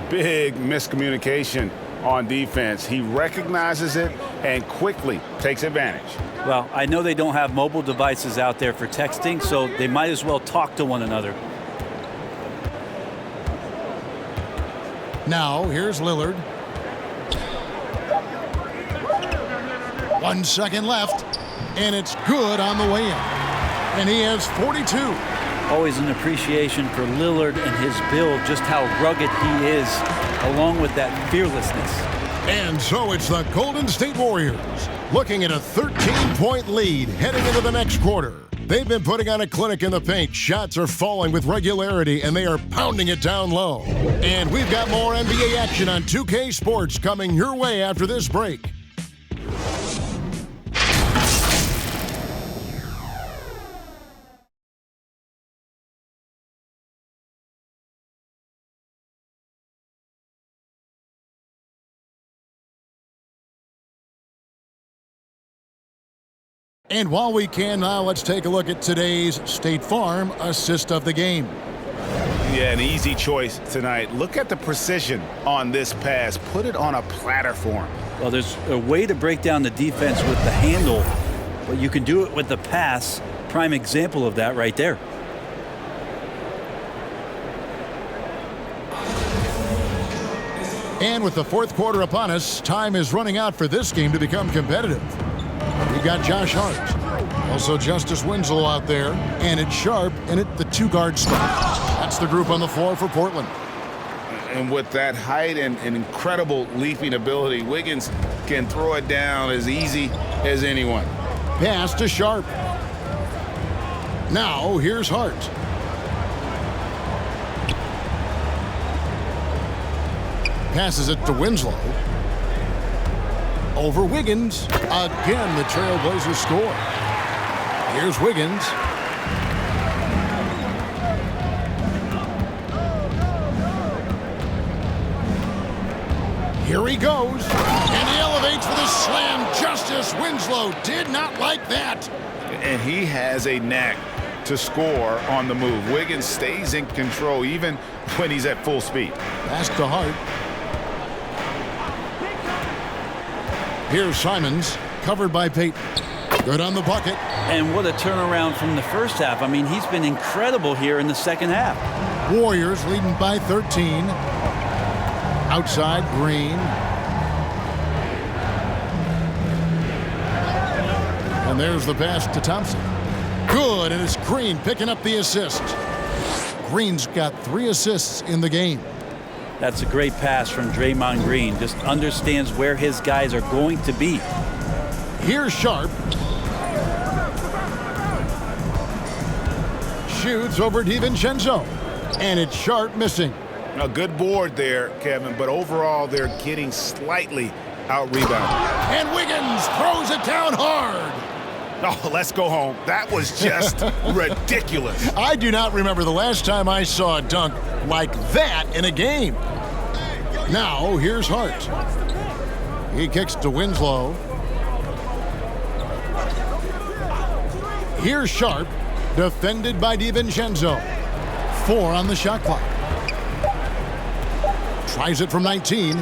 Big miscommunication on defense. He recognizes it and quickly takes advantage.
Well, I know they don't have mobile devices out there for texting, so they might as well talk to one another.
Now, here's Lillard. 1 second left, and it's good on the way in. And he has 42.
Always an appreciation for Lillard and his build, just how rugged he is, along with that fearlessness.
And so it's the Golden State Warriors looking at a 13-point lead heading into the next quarter. They've been putting on a clinic in the paint. Shots are falling with regularity, and they are pounding it down low. And we've got more NBA action on 2K Sports coming your way after this break. And while we can now, let's take a look at today's State Farm assist of the game.
Yeah, an easy choice tonight. Look at the precision on this pass. Put it on a platter for him.
Well, there's a way to break down the defense with the handle, but you can do it with the pass. Prime example of that right there.
And with the fourth quarter upon us, time is running out for this game to become competitive. We've got Josh Hart, also Justice Winslow out there, and it's Sharp in at the two-guard spot. That's the group on the floor for Portland.
And with that height and incredible leaping ability, Wiggins can throw it down as easy as anyone.
Pass to Sharp. Now here's Hart. Passes it to Winslow. Over Wiggins. Again, the Trailblazers score. Here's Wiggins. Here he goes. And he elevates for the slam. Justice Winslow did not like that.
And he has a knack to score on the move. Wiggins stays in control even when he's at full speed.
Pass to Hart. Here's Simons, covered by Payton. Good on the bucket.
And what a turnaround from the first half. I mean, he's been incredible here in the second half.
Warriors leading by 13. Outside, Green. And there's the pass to Thompson. Good, and it's Green picking up the assist. Green's got 3 assists in the game.
That's a great pass from Draymond Green. Just understands where his guys are going to be.
Here's Sharp. Shoots over DiVincenzo. And it's Sharp missing.
A good board there, Kevin, but overall they're getting slightly out-rebounded.
And Wiggins throws it down hard.
Oh, let's go home. That was just ridiculous.
I do not remember the last time I saw a dunk like that in a game. Now, here's Hart. He kicks to Winslow. Here's Sharp, defended by DiVincenzo. 4 on the shot clock. Tries it from 19.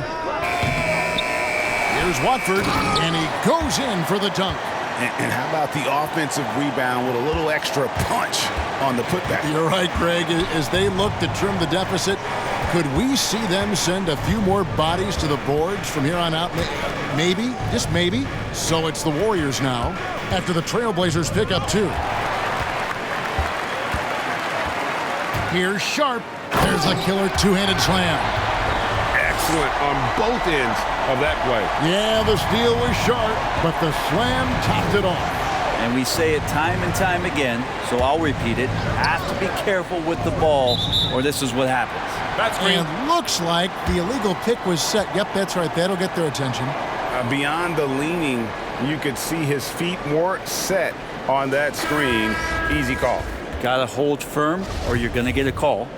Here's Watford, and he goes in for the dunk.
And how about the offensive rebound with a little extra punch on the putback?
You're right, Greg. As they look to trim the deficit, could we see them send a few more bodies to the boards from here on out? Maybe, just maybe. So it's the Warriors now, after the Trailblazers pick up 2. Here's Sharp. There's a killer two-handed slam.
Excellent on both ends of that play.
Yeah, the steal was sharp, but the slam topped it off.
And we say it time and time again, so I'll repeat it. Have to be careful with the ball, or this is what happens.
That's green.
And looks like the illegal pick was set. Yep, that's right. That'll get their attention.
Beyond the leaning, you could see his feet more set on that screen. Easy call.
Got to hold firm, or you're going to get a call.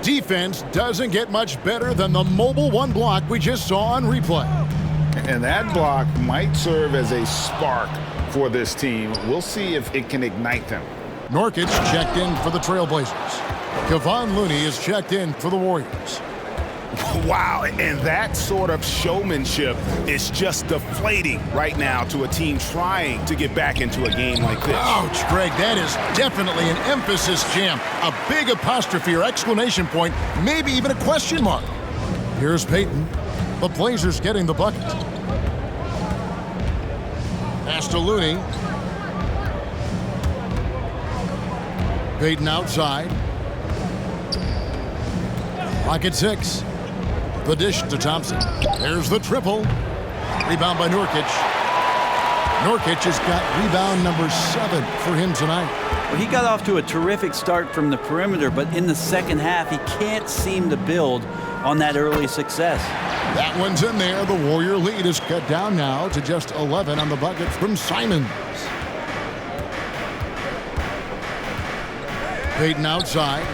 Defense doesn't get much better than the mobile one block we just saw on replay.
And that block might serve as a spark for this team. We'll see if it can ignite them.
Nurkic checked in for the Trailblazers. Kevon Looney is checked in for the Warriors.
Wow, and that sort of showmanship is just deflating right now to a team trying to get back into a game like this.
Ouch, Greg, that is definitely an emphasis jam. A big apostrophe or exclamation point, maybe even a question mark. Here's Payton. The Blazers getting the bucket. Pass to Looney. Payton outside. Pocket 6. The dish to Thompson. There's the triple. Rebound by Nurkic. Nurkic has got rebound number 7 for him tonight.
Well, he got off to a terrific start from the perimeter, but in the second half, he can't seem to build on that early success.
That one's in there. The Warrior lead is cut down now to just 11 on the bucket from Simons. Payton outside.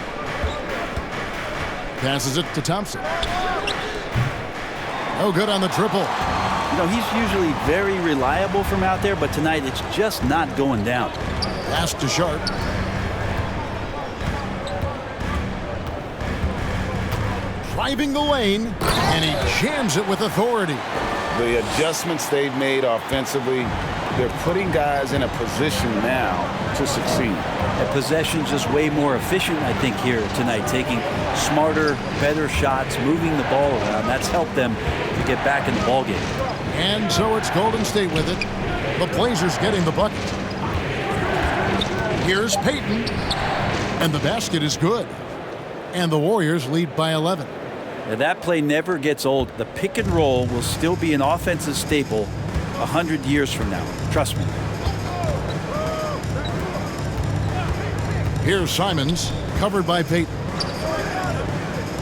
Passes it to Thompson. No good on the triple.
You know, he's usually very reliable from out there, but tonight it's just not going down.
Pass to Sharp. Driving the lane, and he jams it with authority.
The adjustments they've made offensively, they're putting guys in a position now to succeed.
The possession's just way more efficient, I think, here tonight, taking smarter, better shots, moving the ball around. That's helped them to get back in the ballgame.
And so it's Golden State with it. The Blazers getting the bucket. Here's Payton, and the basket is good. And the Warriors lead by 11.
Now, that play never gets old. The pick and roll will still be an offensive staple 100 years from now. Trust me.
Here's Simons, covered by Payton.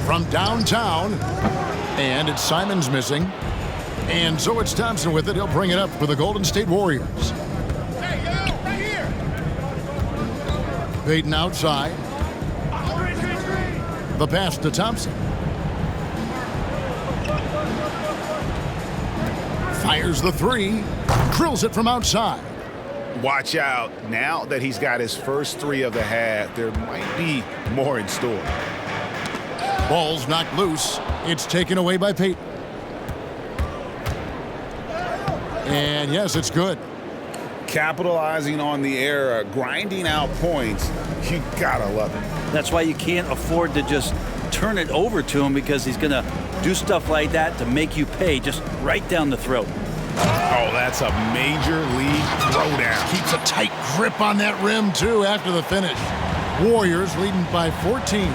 From downtown, and it's Simons missing. And so it's Thompson with it. He'll bring it up for the Golden State Warriors. Payton outside. The pass to Thompson. Fires the 3. Drills it from outside.
Watch out. Now that he's got his first 3 of the half, there might be more in store.
Ball's knocked loose. It's taken away by Payton. And yes, it's good.
Capitalizing on the error, grinding out points, you gotta love it.
That's why you can't afford to just turn it over to him, because he's going to do stuff like that to make you pay just right down the throat.
Oh, that's a major league throwdown.
Keeps a tight grip on that rim, too, after the finish. Warriors leading by 14.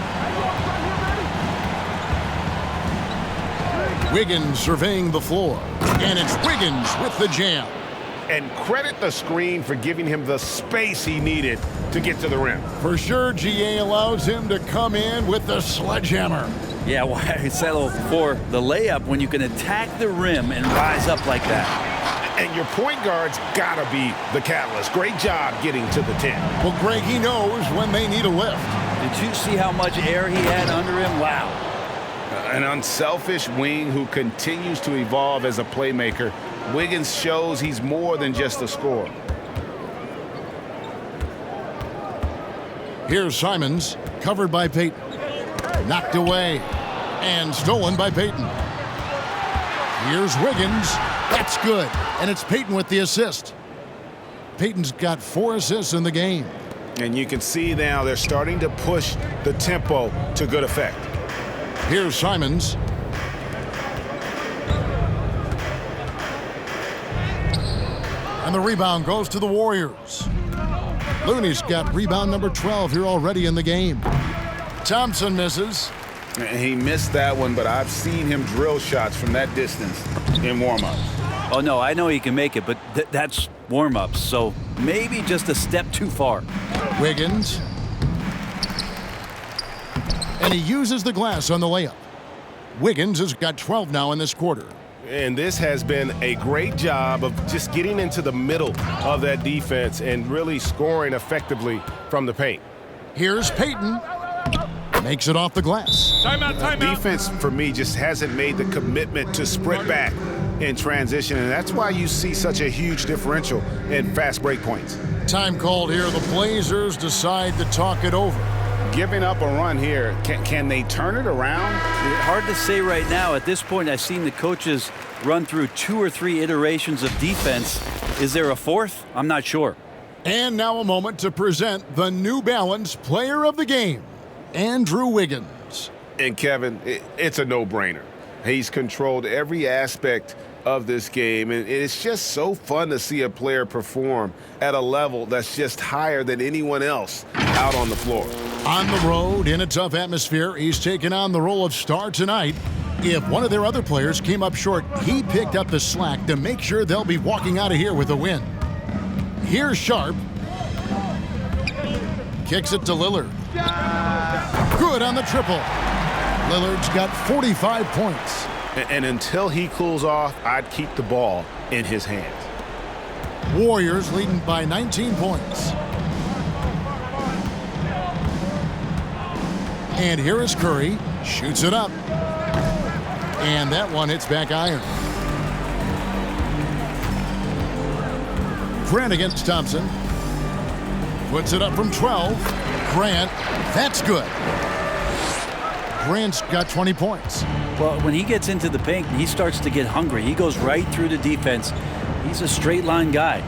Wiggins surveying the floor. And it's Wiggins with the jam.
And credit the screen for giving him the space he needed to get to the rim.
For sure, GA allows him to come in with the sledgehammer.
Yeah, why settle for the layup when you can attack the rim and rise up like that?
And your point guard's gotta be the catalyst. Great job getting to the 10.
Well, Greg, he knows when they need a lift.
Did you see how much air he had under him? Wow.
An unselfish wing who continues to evolve as a playmaker. Wiggins shows he's more than just a scorer.
Here's Simons, covered by Payton. Knocked away and stolen by Peyton. Here's Wiggins. That's good. And it's Peyton with the assist. Peyton's got 4 assists in the game.
And you can see now they're starting to push the tempo to good effect.
Here's Simons. And the rebound goes to the Warriors. Looney's got rebound number 12 here already in the game. Thompson misses.
He missed that one, but I've seen him drill shots from that distance in warm-ups.
Oh, no, I know he can make it, but that's warm-ups, so maybe just a step too far.
Wiggins. And he uses the glass on the layup. Wiggins has got 12 now in this quarter.
And this has been a great job of just getting into the middle of that defense and really scoring effectively from the paint.
Here's Peyton. Makes it off the glass.
Timeout. Defense, for me, just hasn't made the commitment to sprint back in transition, and that's why you see such a huge differential in fast break points.
Time called here. The Blazers decide to talk it over.
Giving up a run here, can they turn it around?
Hard to say right now. At this point, I've seen the coaches run through 2 or 3 iterations of defense. Is there a 4th? I'm not sure.
And now a moment to present the New Balance Player of the Game, Andrew Wiggins.
And Kevin, it's a no-brainer. He's controlled every aspect of this game, and it's just so fun to see a player perform at a level that's just higher than anyone else out on the floor.
On the road, in a tough atmosphere, he's taken on the role of star tonight. If one of their other players came up short, he picked up the slack to make sure they'll be walking out of here with a win. Here's Sharp. Kicks it to Lillard. Good on the triple. Lillard's got 45 points.
And until he cools off, I'd keep the ball in his hands.
Warriors leading by 19 points. And here is Curry. Shoots it up. And that one hits back iron. Grant against Thompson. Puts it up from 12. Grant. That's good. Grant's got 20 points.
Well, when he gets into the paint, he starts to get hungry. He goes right through the defense. He's a straight line guy.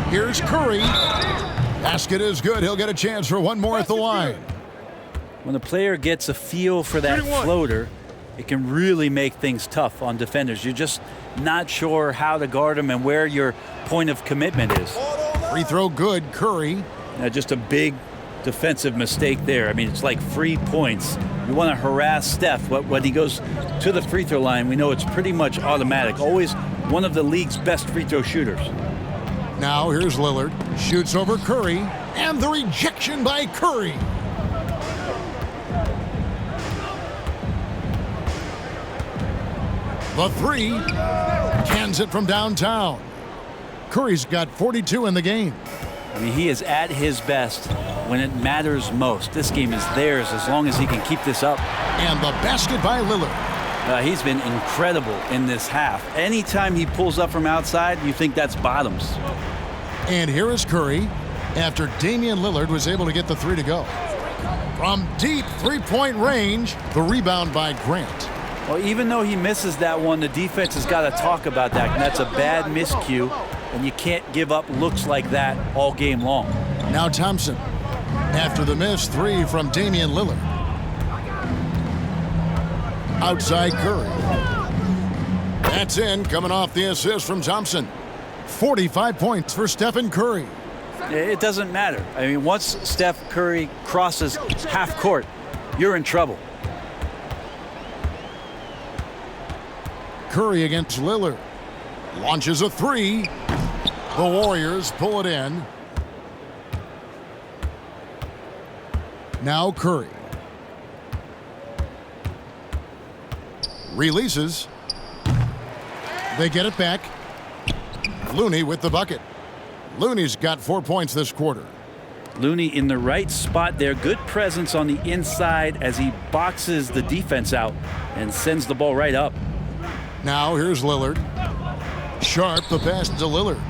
Here's Curry. Basket is good. He'll get a chance for one more at the line.
When a player gets a feel for that floater, it can really make things tough on defenders. You're just not sure how to guard him and where your point of commitment is.
Free throw good, Curry.
Now, just a big defensive mistake there. I mean, it's like free points. You want to harass Steph, but when he goes to the free throw line, we know it's pretty much automatic. Always one of the league's best free throw shooters.
Now here's Lillard. Shoots over Curry. And the rejection by Curry. The three. Cans it from downtown. Curry's got 42 in the game.
I mean, he is at his best when it matters most. This game is theirs as long as he can keep this up.
And the basket by Lillard.
He's been incredible in this half. Anytime he pulls up from outside, you think that's bottoms.
And here is Curry after Damian Lillard was able to get the three to go. From deep three-point range, the rebound by Grant.
Well, even though he misses that one, the defense has got to talk about that. And that's a bad miscue, and you can't give up looks like that all game long.
Now Thompson, after the missed three from Damian Lillard. Outside Curry. That's in, coming off the assist from Thompson. 45 points for Stephen Curry.
It doesn't matter. I mean, once Steph Curry crosses half court, you're in trouble.
Curry against Lillard. Launches a three. The Warriors pull it in. Now Curry. Releases. They get it back. Looney with the bucket. Looney's got 4 points this quarter.
Looney in the right spot there. Good presence on the inside as he boxes the defense out and sends the ball right up.
Now here's Lillard. Sharp the pass to Lillard.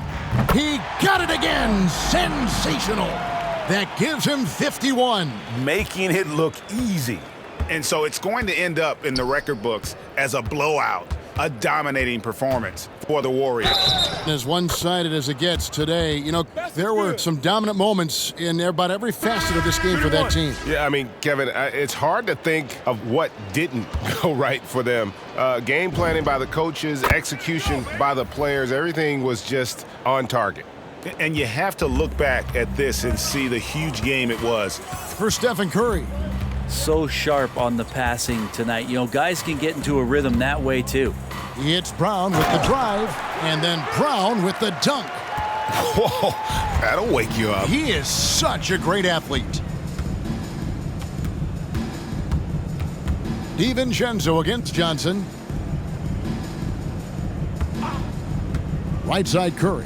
He got it again. Sensational. That gives him 51.
Making it look easy. And so it's going to end up in the record books as a blowout, a dominating performance for the Warriors.
As one-sided as it gets today, you know, there were some dominant moments in about every facet of this game for that team.
Yeah, I mean, Kevin, it's hard to think of what didn't go right for them. Game planning by the coaches, execution by the players, everything was just on target.
And you have to look back at this and see the huge game it was.
For Stephen Curry.
So sharp on the passing tonight. You know, guys can get into a rhythm that way too.
It's Brown with the drive, and then Brown with the dunk.
Whoa, that'll wake you up.
He is such a great athlete. DiVincenzo against Johnson. Right side Curry.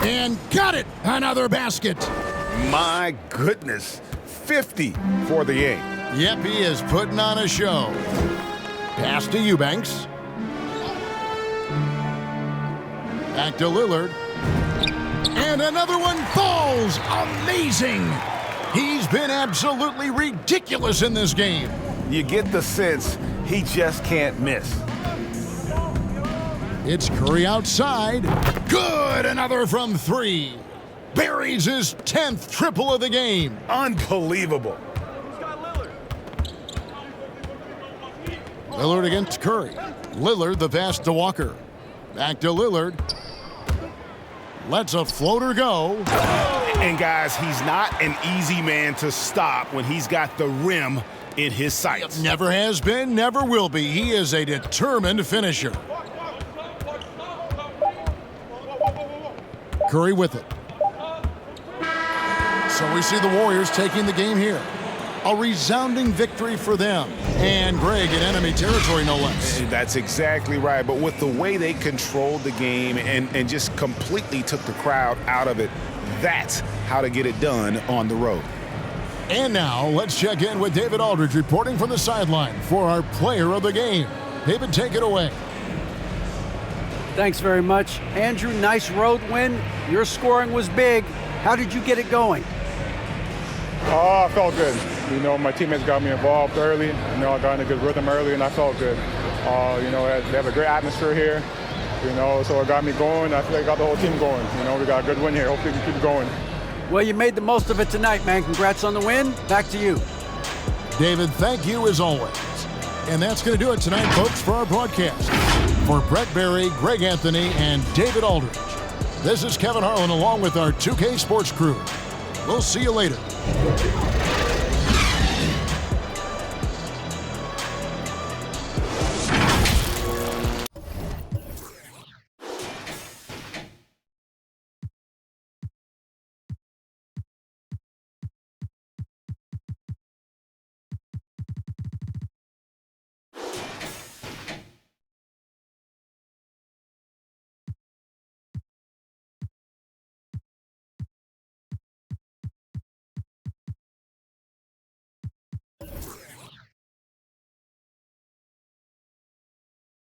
And got it! Another basket.
My goodness. 50 for the game.
Yep, he is putting on a show. Pass to Eubanks. Back to Lillard. And another one falls. Amazing. He's been absolutely ridiculous in this game.
You get the sense he just can't miss.
It's Curry outside. Good, another from three. Buries his 10th triple of the game.
Unbelievable.
Lillard against Curry. Lillard the pass to Walker. Back to Lillard. Lets a floater go.
And guys, he's not an easy man to stop when he's got the rim in his sights.
Never has been, never will be. He is a determined finisher. Curry with it. So we see the Warriors taking the game here. A resounding victory for them. And Greg in enemy territory, no less.
That's exactly right. But with the way they controlled the game and just completely took the crowd out of it, that's how to get it done on the road.
And now let's check in with David Aldridge reporting from the sideline for our player of the game. David, take it away.
Thanks very much. Andrew, nice road win. Your scoring was big. How did you get it going?
I felt good. You know, my teammates got me involved early. You know, I got in a good rhythm early, and I felt good. You know, they have a great atmosphere here. You know, so it got me going. I feel like I got the whole team going. You know, we got a good win here. Hopefully we can keep going. Well, you made the most of it tonight, man. Congrats on the win. Back to you.
David, thank you as always. And that's going to do it tonight, folks, for our broadcast. For Brett Berry, Greg Anthony, and David Aldridge, this is Kevin Harlan along with our 2K Sports crew. We'll see you later.